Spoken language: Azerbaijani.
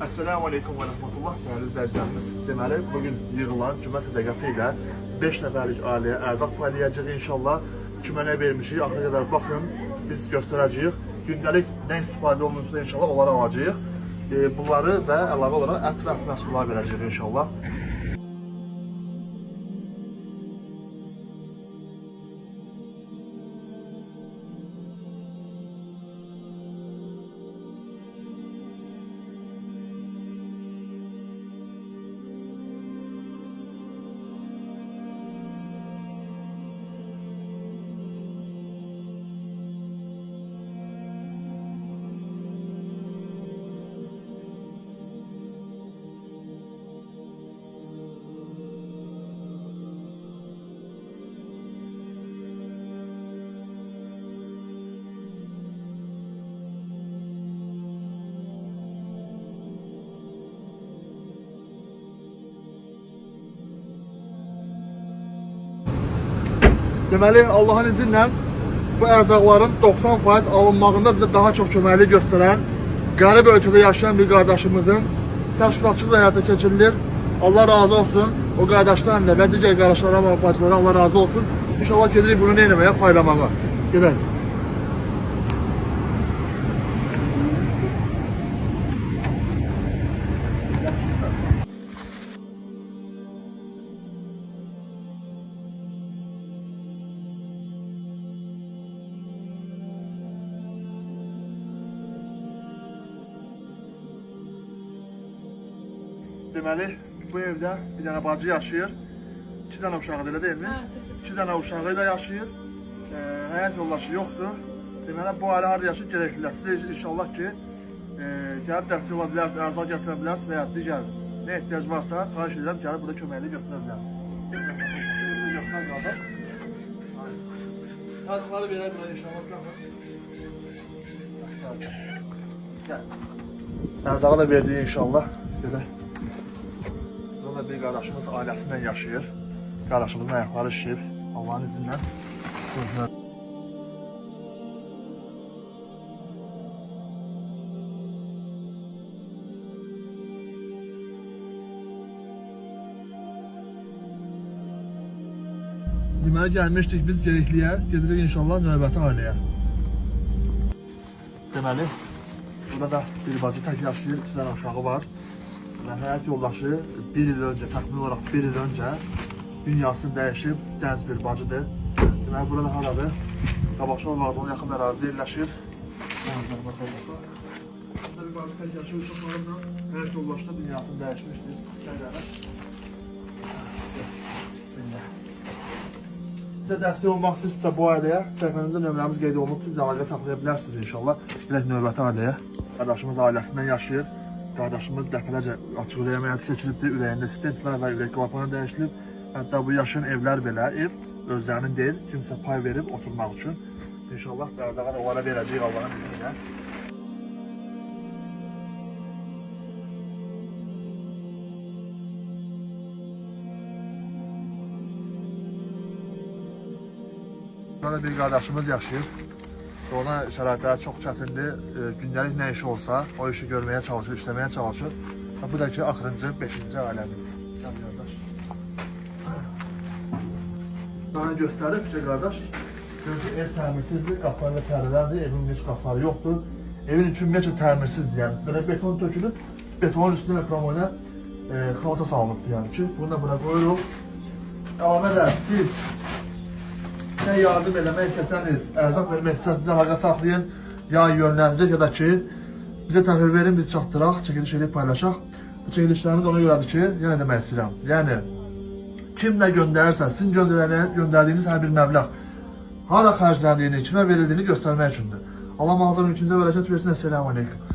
Esselamu Aleyküm ve Rahmetullah değerli izləyicilərimiz. Deməli, bugün yığılan cümə sədəqəsi ilə 5 nəfərlik ailəyə ərzaq paylayacağıq inşallah. Kimə nə vermişik, axıra qədər baxın, biz göstərəcəyik. Gündəlik nə istifadə olunursa inşallah onları alacağıq. Bunları və əlavə olaraq ət və ət məhsulları verəcəyik inşallah. Deməli, Allahın izinlə bu ərzaqların 90% alınmağında bizə daha çox köməklik göstərən, qərib ölkədə yaşayan bir qardaşımızın təşkilatçılığı həyata keçirilir. Allah razı olsun. O qardaşlarla və digər qardaşlara və bacılara Allah razı olsun. İnşallah gedirik bunu nə etməyə, paylamağa. Gedək. Deməli, bu evdə bir dənə bacı yaşayır. 2 dənə uşağı da elə deyilmi? 2 dənə uşağı da yaşayır. Həyat yoldaşı yoxdur. Deməli, bu ailə harada yaşayır gereklidir. Sizə inşallah ki, gəlib dəstək ola bilərsiniz, ərzaq gətirə bilərsiniz və ya digər nə ehtiyac varsa, xahiş edirəm, gəlib burada köməklik göstərə bilərsiniz. Evdə göstər qardaş. Ərzaqları verək bura inşallah. Gəl. Ərzağı da verdik inşallah. Gedək. Bir qardaşımız ailəsindən yaşayır. Qardaşımızın ayaqları şişib. Allah'ın izinlə gözünə. Deməli gəlmişdik biz Gedikliyə. Gedirik inşallah növbəti ailəyə. Deməli, burada da bir bacı tək yaşayır. 2 dənə uşağı var. Həyat yoldaşı bir il öncə, təxmin olaraq bir il öncə dünyasını dəyişib gənc bir bacıdır. Deməli, burada haradır? Qabaqçal vazona yaxın ərazidə yerləşir. Burada bir bacı tək yaşayır, uşaqlarımla həyat yoldaşı da dünyasını dəyişmişdir. Sizə dəstək olmaq istəyirsə bu ailəyə səhifəmizdə nömrəmiz qeyd olunub, biz əlaqə saxlaya bilərsiniz inşallah. Gələk növbəti ailəyə. Qardaşımız ailəsindən yaşayır. Qardaşımız dəfələrcə açıq ürək əməliyyatı keçiribdir, ürəyində stent var və ürək klapanı dəyişilib. Hətta bu yaşayan evlər belə, ev özlərinin deyil, kimsə pay verib oturmaq üçün. İnşallah ərzağa da onlara verəcəyik Allah'ın izniyle. Burada bir qardaşımız yaşayır. Ona şəraitləri çox çətindir. Gündəlik nə işi olsa, o işi görməyə çalışır, işləməyə çalışır. Bu da ki, axırıncı, 5-ci ailəmiz. Gəl qardaş. Sana göstərib ki, qardaş. Görürsə, ev təmirsizdir, qapıları pərdələrdir, evin heç qapıları yoxdur. Evin üçün ümumiyyətlə təmirsizdir, yəni. Belə beton tökülüb, betonun üstünə promoyla xalata salınıbdır, yəni ki. Bunu da buna qoyuruq. Əlavə də siz yardım eləmək istəsəniz, ərzaq vermək istəsəniz, əlaqə saxlayın, ya yönləndirək ya da ki, bizə təhvil verin, biz çatdıraq, çəkiliş edib paylaşaq. Bu çəkilişlərimiz ona görədir ki, yenə demək istəyirəm. Yəni, kim nə göndərirsə, sizin göndərdiyiniz hər bir məbləğ hara xərcləndiyini, kimə verildiyini göstərmək üçündür. Allah mağazanın üçüncə bərəkət versin. Esselamu Aleyküm.